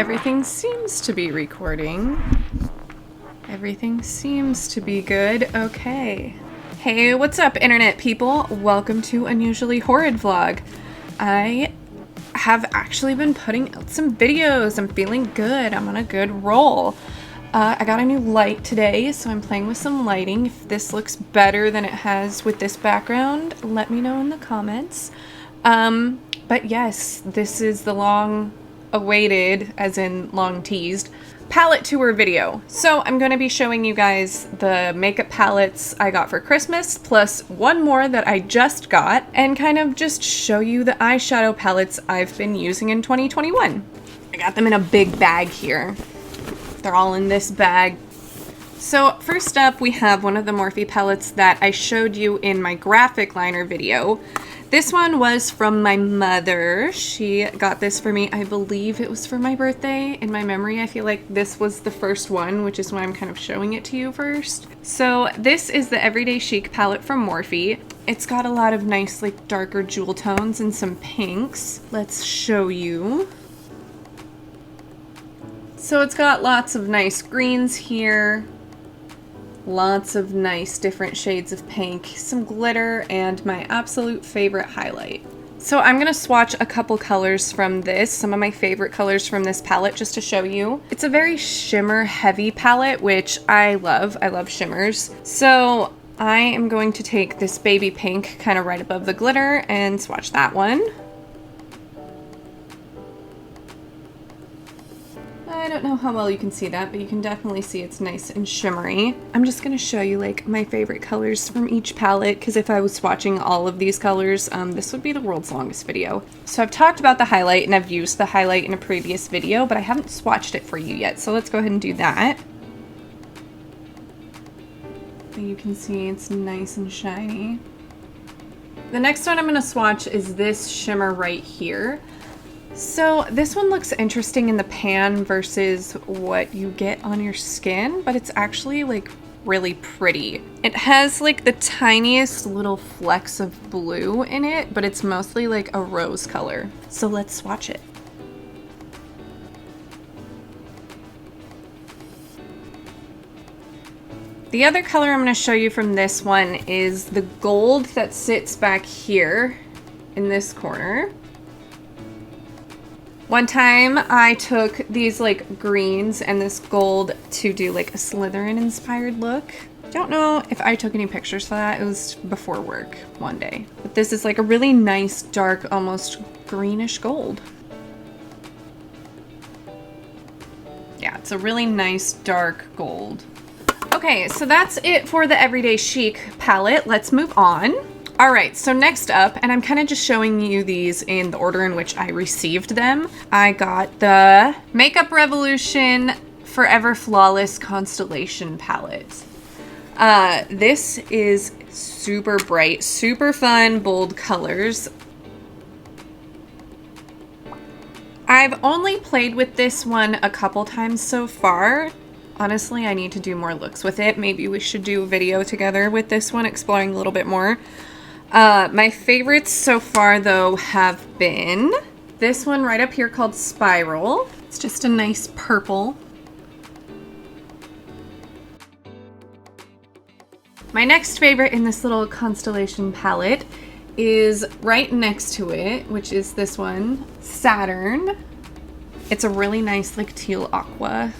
Everything seems to be recording. Everything seems to be good. Okay. Hey, what's up, internet people? Welcome to Unusually Horrid Vlog. I have actually been putting out some videos. I'm feeling good. I'm on a good roll. I got a new light today, so I'm playing with some lighting. If this looks better than it has with this background, let me know in the comments. But yes, this is the long-awaited, as in long-teased, palette tour video. So I'm going to be showing you guys the makeup palettes I got for Christmas, plus one more that I just got, and kind of just show you the eyeshadow palettes I've been using in 2021. I got them in a big bag here. They're all in this bag. So first up, we have one of the Morphe palettes that I showed you in my graphic liner video. This one was from my mother. She got this for me. I believe it was for my birthday. In my memory, I feel like this was the first one, which is why I'm kind of showing it to you first. So this is the Everyday Chic palette from Morphe. It's got a lot of nice, like, darker jewel tones and some pinks. Let's show you. So it's got lots of nice greens here. Lots of nice different shades of pink, some glitter, and my absolute favorite highlight. So I'm going to swatch a couple colors from this, some of my favorite colors from this palette, just to show you. It's a very shimmer heavy palette, which I love. I love shimmers. So I am going to take this baby pink kind of right above the glitter and swatch that one. I don't know how well you can see that, but you can definitely see it's nice and shimmery. I'm just going to show you like my favorite colors from each palette, because if I was swatching all of these colors, this would be the world's longest video. So I've talked about the highlight and I've used the highlight in a previous video, but I haven't swatched it for you yet. So let's go ahead and do that. You can see it's nice and shiny. The next one I'm going to swatch is this shimmer right here. So this one looks interesting in the pan versus what you get on your skin, but it's actually like really pretty. It has like the tiniest little flecks of blue in it, but it's mostly like a rose color. So let's swatch it. The other color I'm going to show you from this one is the gold that sits back here in this corner. One time I took these like greens and this gold to do like a Slytherin inspired look. Don't know if I took any pictures for that. It was before work one day. But this is like a really nice dark, almost greenish gold. Yeah, it's a really nice dark gold. Okay, so that's it for the Everyday Chic palette. Let's move on. Alright, so next up, and I'm kind of just showing you these in the order in which I received them. I got the Makeup Revolution Forever Flawless Constellation palette. This is super bright, super fun, bold colors. I've only played with this one a couple times so far. Honestly, I need to do more looks with it. Maybe we should do a video together with this one, exploring a little bit more. My favorites so far, though, have been this one right up here called Spiral. It's just a nice purple. My next favorite in this little constellation palette is right next to it, which is this one, Saturn. It's a really nice, like, teal aqua.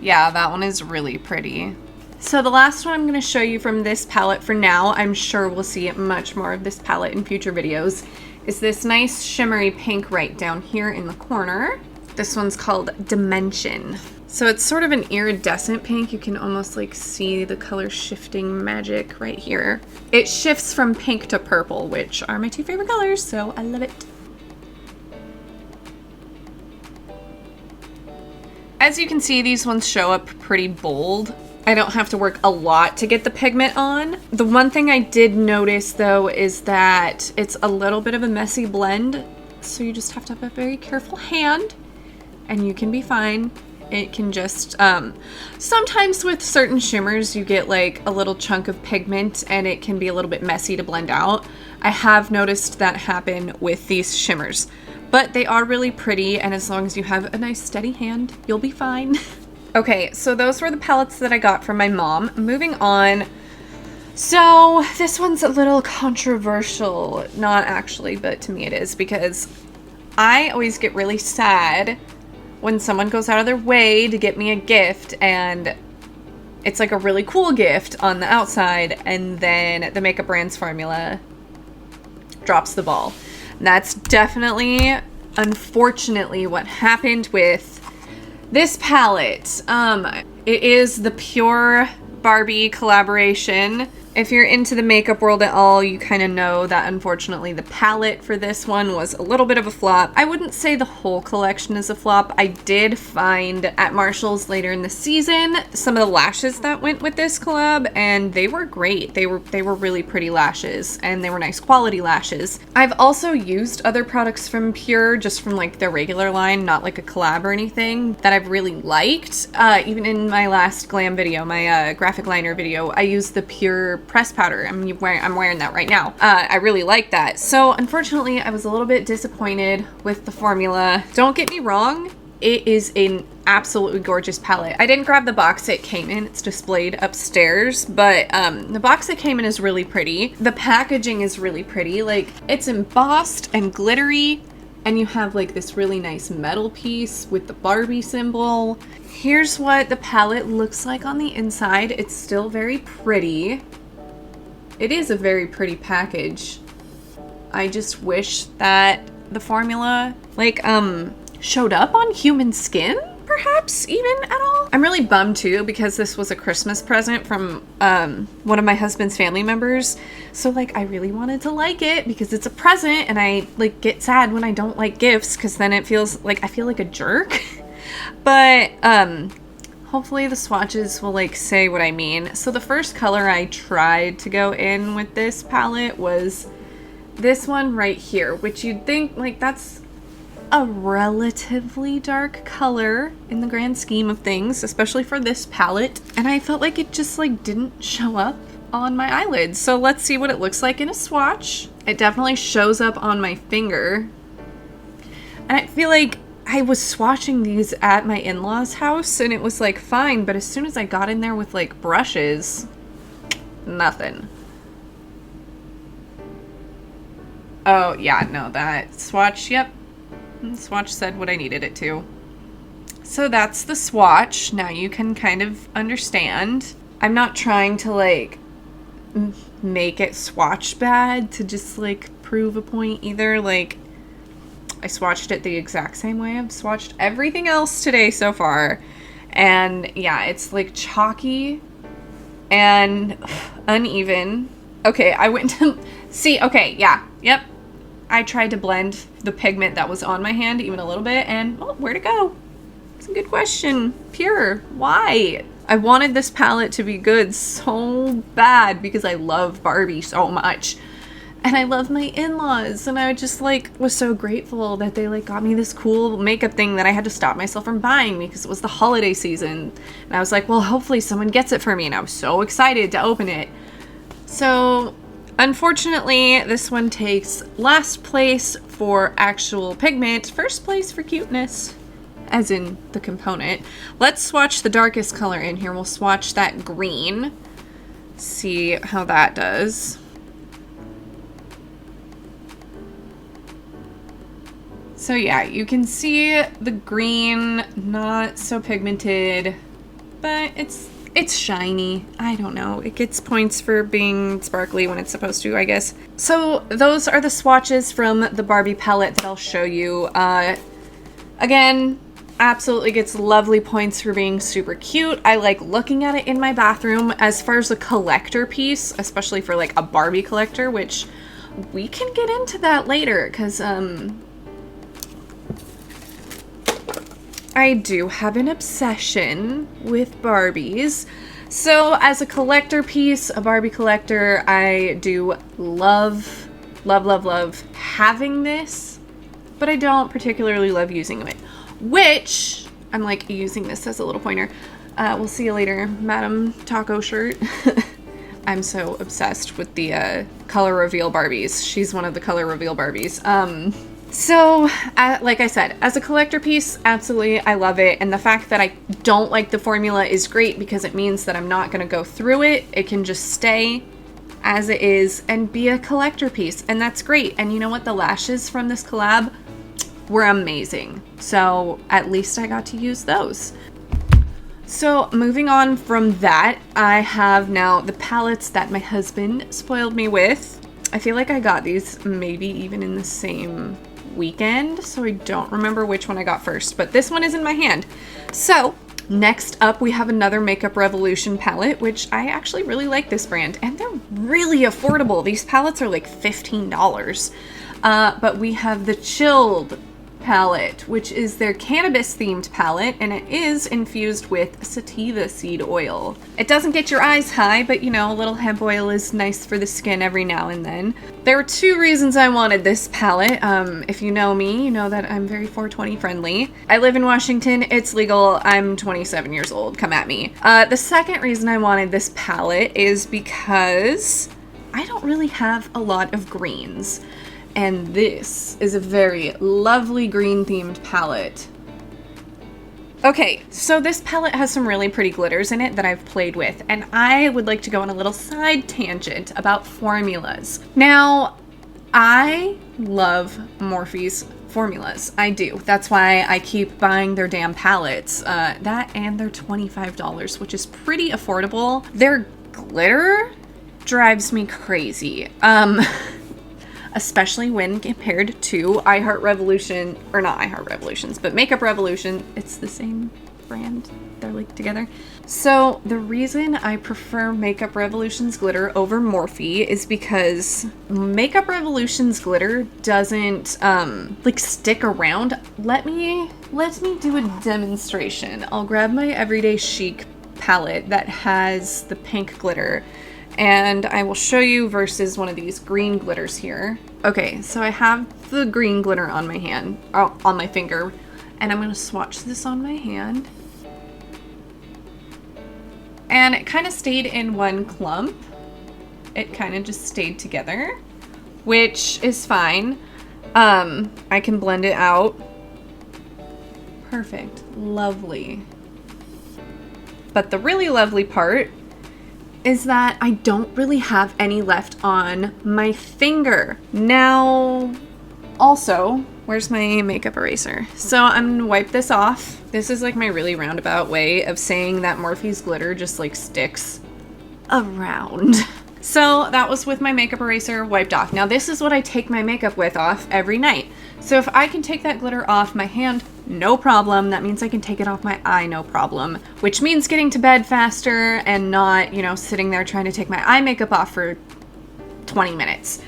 Yeah, that one is really pretty. So the last one I'm going to show you from this palette for now, I'm sure we'll see much more of this palette in future videos, is this nice shimmery pink right down here in the corner. This one's called Dimension. So it's sort of an iridescent pink. You can almost like see the color shifting magic right here. It shifts from pink to purple, which are my two favorite colors, so I love it. As you can see, these ones show up pretty bold. I don't have to work a lot to get the pigment on. The one thing I did notice, though, is that it's a little bit of a messy blend, so you just have to have a very careful hand, and you can be fine. It can just, sometimes with certain shimmers, you get like a little chunk of pigment, and it can be a little bit messy to blend out. I have noticed that happen with these shimmers. But they are really pretty, and as long as you have a nice steady hand, you'll be fine. Okay, so those were the palettes that I got from my mom. Moving on. So this one's a little controversial. Not actually, but to me it is, because I always get really sad when someone goes out of their way to get me a gift and it's like a really cool gift on the outside, and then the Makeup Brands formula drops the ball. And that's definitely, unfortunately, what happened with this palette. It is the Pure Barbie collaboration. If you're into the makeup world at all, you kind of know that unfortunately the palette for this one was a little bit of a flop. I wouldn't say the whole collection is a flop. I did find at Marshall's later in the season some of the lashes that went with this collab, and they were great. They were really pretty lashes, and they were nice quality lashes. I've also used other products from Pure, just from like their regular line, not like a collab or anything, that I've really liked. Even in my last glam video, my graphic liner video, I used the Pure press powder. I'm wearing that right now. I really like that. So unfortunately, I was a little bit disappointed with the formula. Don't get me wrong, it is an absolutely gorgeous palette. I didn't grab the box it came in. It's displayed upstairs, but the box it came in is really pretty. The packaging is really pretty. Like, it's embossed and glittery, and you have like this really nice metal piece with the Barbie symbol. Here's what the palette looks like on the inside. It's still very pretty. It is a very pretty package. I just wish that the formula, like, showed up on human skin, perhaps, even at all. I'm really bummed, too, because this was a Christmas present from, one of my husband's family members. So, like, I really wanted to like it because it's a present, and I, like, get sad when I don't like gifts because then it feels like I feel like a jerk. But, hopefully the swatches will like say what I mean. So the first color I tried to go in with this palette was this one right here, which you'd think like that's a relatively dark color in the grand scheme of things, especially for this palette. And I felt like it just like didn't show up on my eyelids. So let's see what it looks like in a swatch. It definitely shows up on my finger. And I feel like I was swatching these at my in-laws' house and it was like fine, but as soon as I got in there with like brushes, nothing. Oh yeah, no, that swatch, yep. Swatch said what I needed it to. So that's the swatch. Now you can kind of understand. I'm not trying to like make it swatch bad to just like prove a point either. Like, I swatched it the exact same way I've swatched everything else today so far. And yeah, it's like chalky and uneven. Okay, I went to see, okay, yeah, yep. I tried to blend the pigment that was on my hand even a little bit, and well, where'd it go? It's a good question. Pure, why? I wanted this palette to be good so bad because I love Barbie so much. And I love my in-laws, and I just like was so grateful that they like got me this cool makeup thing that I had to stop myself from buying because it was the holiday season. And I was like, well, hopefully someone gets it for me, and I was so excited to open it. So unfortunately, this one takes last place for actual pigment, first place for cuteness, as in the component. Let's swatch the darkest color in here. We'll swatch that green, see how that does. So yeah, you can see the green, not so pigmented, but it's shiny. I don't know. It gets points for being sparkly when it's supposed to, I guess. So those are the swatches from the Barbie palette that I'll show you. Again, absolutely gets lovely points for being super cute. I like looking at it in my bathroom. As far as a collector piece, especially for like a Barbie collector, which we can get into that later, because I do have an obsession with Barbies. So as a collector piece, a Barbie collector, I do love having this, but I don't particularly love using it, which I'm like using this as a little pointer. We'll see you later, Madam Taco Shirt. I'm so obsessed with the color reveal Barbies. She's one of the color reveal Barbies. So, like I said, as a collector piece, absolutely, I love it. And the fact that I don't like the formula is great because it means that I'm not going to go through it. It can just stay as it is and be a collector piece. And that's great. And you know what? The lashes from this collab were amazing. So at least I got to use those. So moving on from that, I have now the palettes that my husband spoiled me with. I feel like I got these maybe even in the same weekend, so I don't remember which one I got first, but this one is in my hand. So next up we have another Makeup Revolution palette, which I actually really like this brand, and they're really affordable. These palettes are like $15. But we have the Chilled palette, which is their cannabis themed palette, and it is infused with sativa seed oil. It doesn't get your eyes high, but you know, a little hemp oil is nice for the skin every now and then. There were two reasons I wanted this palette. If you know me, you know that I'm very 420 friendly. I live in Washington, it's legal, I'm 27 years old, come at me. The second reason I wanted this palette is because I don't really have a lot of greens. And this is a very lovely green themed palette. Okay, so this palette has some really pretty glitters in it that I've played with, and I would like to go on a little side tangent about formulas. Now, I love Morphe's formulas. I do. That's why I keep buying their damn palettes. That and they're $25, which is pretty affordable. Their glitter drives me crazy. Especially when compared to I Heart Revolution, or not I Heart Revolutions, but Makeup Revolution. It's the same brand. They're like together. So the reason I prefer Makeup Revolution's glitter over Morphe is because Makeup Revolution's glitter doesn't like stick around. Let me do a demonstration. I'll grab my Everyday Chic palette that has the pink glitter, and I will show you versus one of these green glitters here. Okay, so I have the green glitter on my hand, on my finger, and I'm gonna swatch this on my hand. And it kind of stayed in one clump. It kind of just stayed together, which is fine. I can blend it out. Perfect, lovely. But the really lovely part is that I don't really have any left on my finger. Now, also, where's my makeup eraser? So I'm gonna wipe this off. This is like my really roundabout way of saying that Morphe's glitter just like sticks around. So that was with my makeup eraser wiped off. Now this is what I take my makeup with off every night. So if I can take that glitter off my hand, no problem. That means I can take it off my eye, no problem. Which means getting to bed faster and not, you know, sitting there trying to take my eye makeup off for 20 minutes.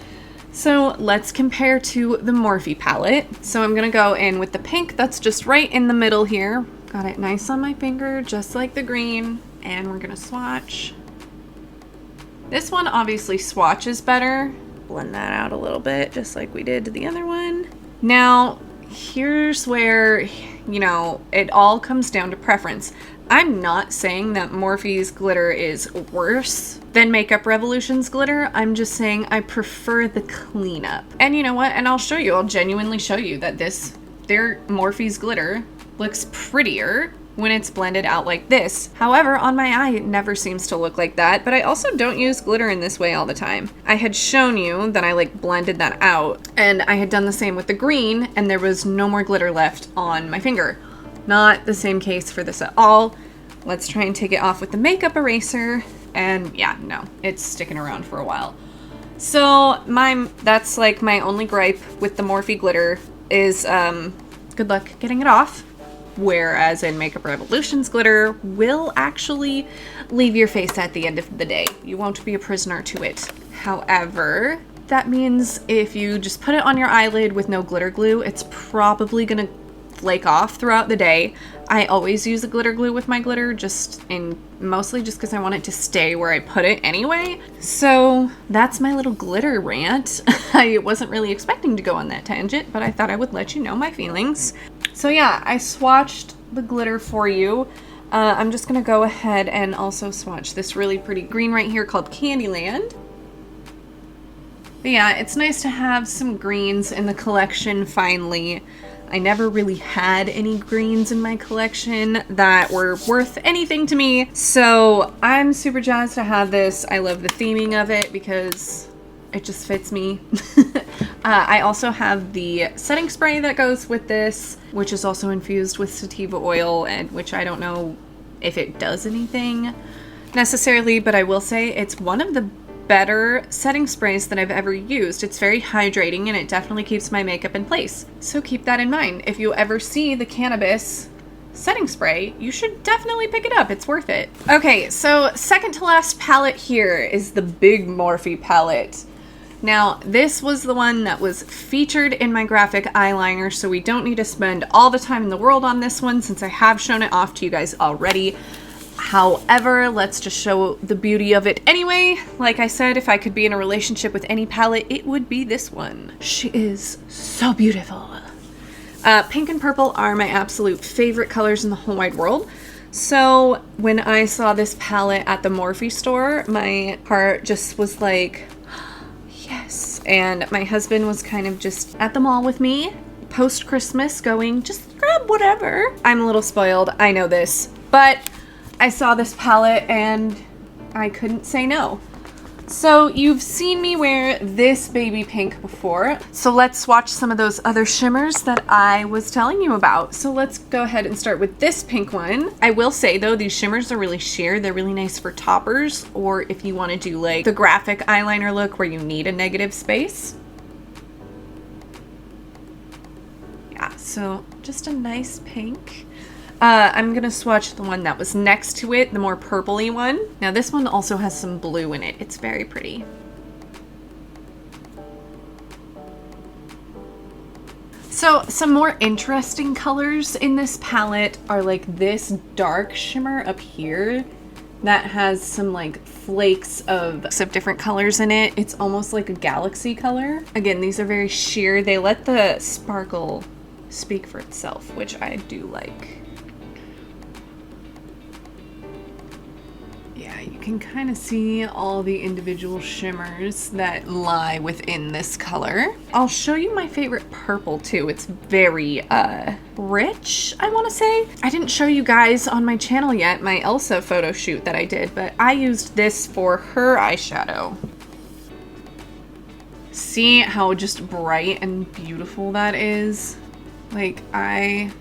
So let's compare to the Morphe palette. So I'm gonna go in with the pink that's just right in the middle here. Got it nice on my finger, just like the green. And we're gonna swatch. This one obviously swatches better. Blend that out a little bit, just like we did to the other one. Now, here's where, you know, it all comes down to preference. I'm not saying that Morphe's glitter is worse than Makeup Revolution's glitter. I'm just saying I prefer the cleanup. And you know what? And I'll show you, I'll genuinely show you that their Morphe's glitter looks prettier when it's blended out like this. However, on my eye, it never seems to look like that, but I also don't use glitter in this way all the time. I had shown you that I like blended that out, and I had done the same with the green, and there was no more glitter left on my finger. Not the same case for this at all. Let's try and take it off with the makeup eraser, and yeah, no, it's sticking around for a while. So that's like my only gripe with the Morphe glitter is good luck getting it off. Whereas in Makeup Revolution's glitter will actually leave your face at the end of the day. You won't be a prisoner to it. However, that means if you just put it on your eyelid with no glitter glue, it's probably gonna flake off throughout the day. I always use a glitter glue with my glitter, mostly just because I want it to stay where I put it anyway. So that's my little glitter rant. I wasn't really expecting to go on that tangent, but I thought I would let you know my feelings. So yeah, I swatched the glitter for you. I'm just gonna go ahead and also swatch this really pretty green right here called Candyland. But yeah, it's nice to have some greens in the collection finally. I never really had any greens in my collection that were worth anything to me, so I'm super jazzed to have this. I love the theming of it because it just fits me. I also have the setting spray that goes with this, which is also infused with sativa oil, and which I don't know if it does anything necessarily, but I will say it's one of the better setting sprays that I've ever used. It's very hydrating and it definitely keeps my makeup in place. So keep that in mind. If you ever see the cannabis setting spray, you should definitely pick it up. It's worth it. Okay, so second to last palette here is the Big Morphe palette. Now, this was the one that was featured in my graphic eyeliner, so we don't need to spend all the time in the world on this one since I have shown it off to you guys already. However, let's just show the beauty of it anyway. Like I said, if I could be in a relationship with any palette, it would be this one. She is so beautiful. Pink and purple are my absolute favorite colors in the whole wide world. So when I saw this palette at the Morphe store, my heart just was like, yes. And my husband was kind of just at the mall with me post-Christmas going, just grab whatever. I'm a little spoiled, I know this, but I saw this palette and I couldn't say no. So you've seen me wear this baby pink before. So let's swatch some of those other shimmers that I was telling you about. So let's go ahead and start with this pink one. I will say though, these shimmers are really sheer. They're really nice for toppers, or if you want to do like the graphic eyeliner look where you need a negative space. Yeah, so just a nice pink. I'm gonna swatch the one that was next to it, the more purpley one. Now this one also has some blue in it. It's very pretty. So some more interesting colors in this palette are like this dark shimmer up here that has some like flakes of different colors in it. It's almost like a galaxy color. Again, these are very sheer. They let the sparkle speak for itself, which I do like. You can kind of see all the individual shimmers that lie within this color. I'll show you my favorite purple too. It's very rich, I want to say. I didn't show you guys on my channel yet my Elsa photo shoot that I did, but I used this for her eyeshadow. See how just bright and beautiful that is? Like, I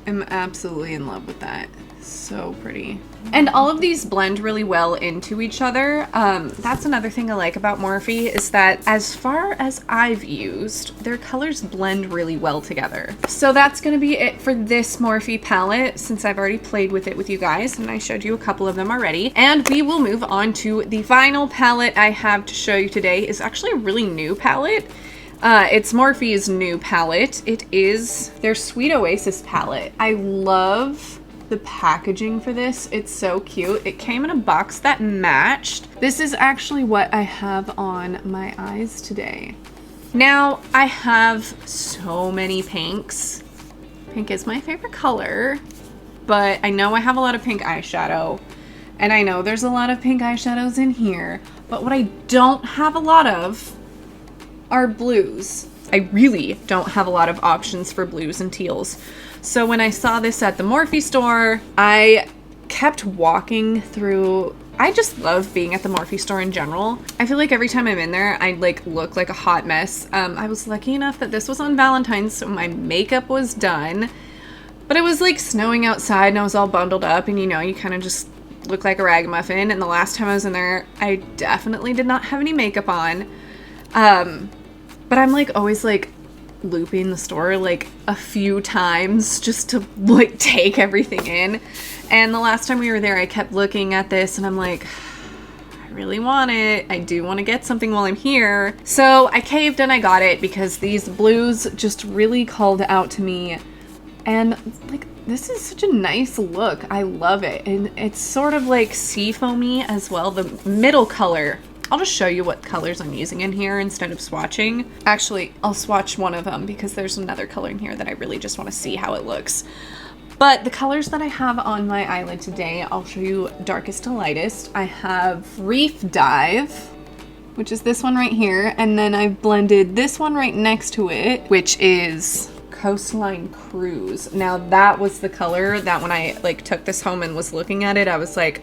am absolutely in love with that. So pretty. And all of these blend really well into each other. That's another thing I like about Morphe is that as far as I've used, their colors blend really well together. So that's going to be it for this Morphe palette since I've already played with it with you guys and I showed you a couple of them already. And we will move on to the final palette I have to show you today. Is actually a really new palette. It's Morphe's new palette. It is their Sweet Oasis palette. I love the packaging for this. It's so cute. It came in a box that matched. This is actually what I have on my eyes today. Now, I have so many pinks. Pink is my favorite color, but I know I have a lot of pink eyeshadow, and I know there's a lot of pink eyeshadows in here, but what I don't have a lot of are blues. I really don't have a lot of options for blues and teals. So when I saw this at the Morphe store, I kept walking through. I just love being at the Morphe store in general. I feel like every time I'm in there, I like look like a hot mess. I was lucky enough that this was on Valentine's, so my makeup was done, but it was like snowing outside and I was all bundled up, and you know, you kind of just look like a ragamuffin. And the last time I was in there, I definitely did not have any makeup on. But I'm like always like looping the store like a few times just to like take everything in. And the last time we were there, I kept looking at this and I'm like, I really want it. I do want to get something while I'm here. So I caved and I got it because these blues just really called out to me. And like, this is such a nice look. I love it. And it's sort of like sea foamy as well. The middle color, I'll just show you what colors I'm using in here instead of swatching. Actually, I'll swatch one of them because there's another color in here that I really just want to see how it looks. But the colors that I have on my eyelid today, I'll show you darkest to lightest. I have Reef Dive, which is this one right here, and then I've blended this one right next to it, which is Coastline Cruise. Now that was the color that when I like took this home and was looking at it, I was like,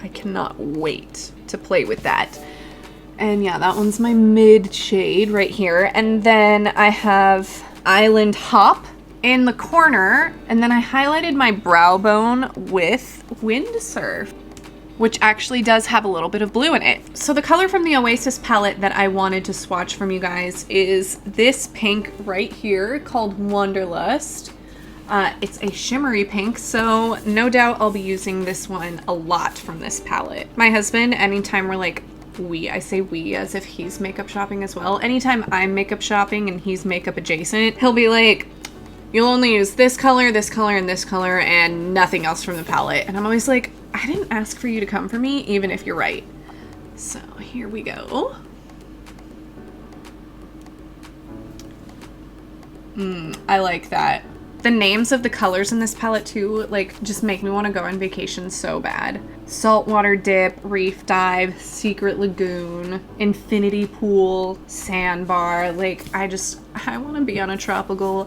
I cannot wait to play with that. And yeah, that one's my mid shade right here. And then I have Island Hop in the corner, and then I highlighted my brow bone with Windsurf, which actually does have a little bit of blue in it. So the color from the Oasis palette that I wanted to swatch from you guys is this pink right here called Wanderlust. It's a shimmery pink, so no doubt I'll be using this one a lot from this palette. My husband, anytime we're like, I say we as if he's makeup shopping as well. Anytime I'm makeup shopping and he's makeup adjacent, he'll be like, you'll only use this color, and this color, and nothing else from the palette. And I'm always like, I didn't ask for you to come for me, even if you're right. So here we go. I like that. The names of the colors in this palette too, like, just make me want to go on vacation so bad. Saltwater Dip, Reef Dive, Secret Lagoon, Infinity Pool, Sandbar. Like, I want to be on a tropical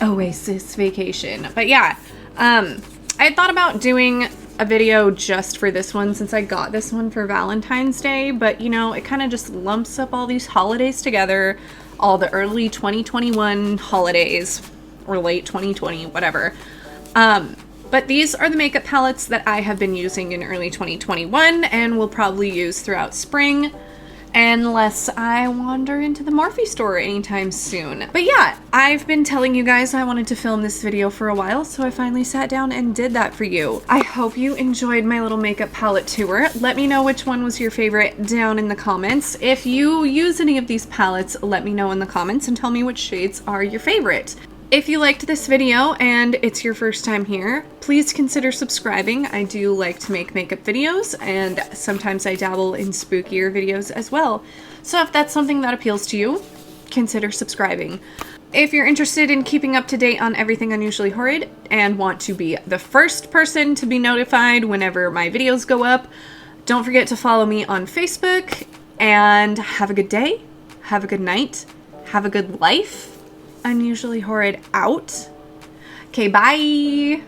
Oasis vacation. But yeah, I had thought about doing a video just for this one since I got this one for Valentine's Day, but you know, it kind of just lumps up all these holidays together, all the early 2021 holidays, or late 2020, whatever. But these are the makeup palettes that I have been using in early 2021 and will probably use throughout spring, unless I wander into the Morphe store anytime soon. But yeah, I've been telling you guys I wanted to film this video for a while, so I finally sat down and did that for you. I hope you enjoyed my little makeup palette tour. Let me know which one was your favorite down in the comments. If you use any of these palettes, let me know in the comments and tell me which shades are your favorite. If you liked this video and it's your first time here, please consider subscribing. I do like to make makeup videos, and sometimes I dabble in spookier videos as well. So if that's something that appeals to you, consider subscribing. If you're interested in keeping up to date on everything Unusually Horrid and want to be the first person to be notified whenever my videos go up, don't forget to follow me on Facebook, and have a good day, have a good night, have a good life. Unusually Horrid out. Okay, bye!